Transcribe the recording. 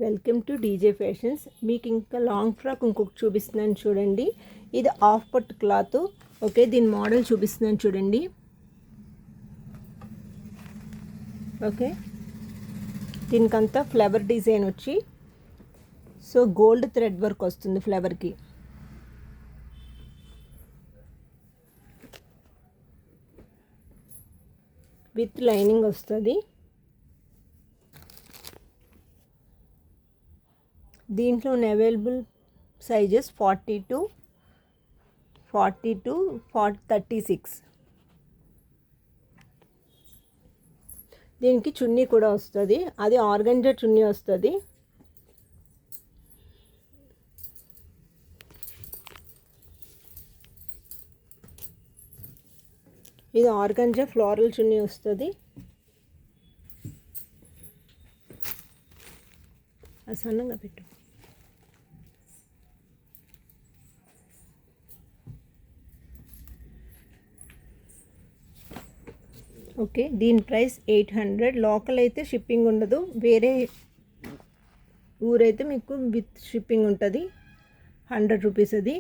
Welcome to DJ fashions. మీకు ఇంకా long frock ఇంకొక చూపిస్తున్నాను చూడండి. ఇది హాఫ్ పట్టు క్లాత్. ఓకే, దీని మోడల్ చూపిస్తున్నాను చూడండి. ఓకే, దీనికంతా ఫ్లవర్ డిజైన్ వచ్చి సో గోల్డ్ థ్రెడ్ వర్క్ వస్తుంది ఫ్లవర్కి. విత్ లైనింగ్ వస్తుంది. దీంట్లో అవైలబుల్ సైజెస్ 42, 36. దీనికి చున్నీ కూడా వస్తుంది. అది ఆర్గంజా చున్నీ వస్తుంది. ఇది ఆర్గంజా ఫ్లోరల్ చున్నీ వస్తుంది. సన్నంగా పెట్టు. ఓకే, దీని ప్రైస్ 800. లోకల్ అయితే షిప్పింగ్ ఉండదు, వేరే ఊరైతే మీకు విత్ షిప్పింగ్ ఉంటుంది. 100 రూపీస్ అది.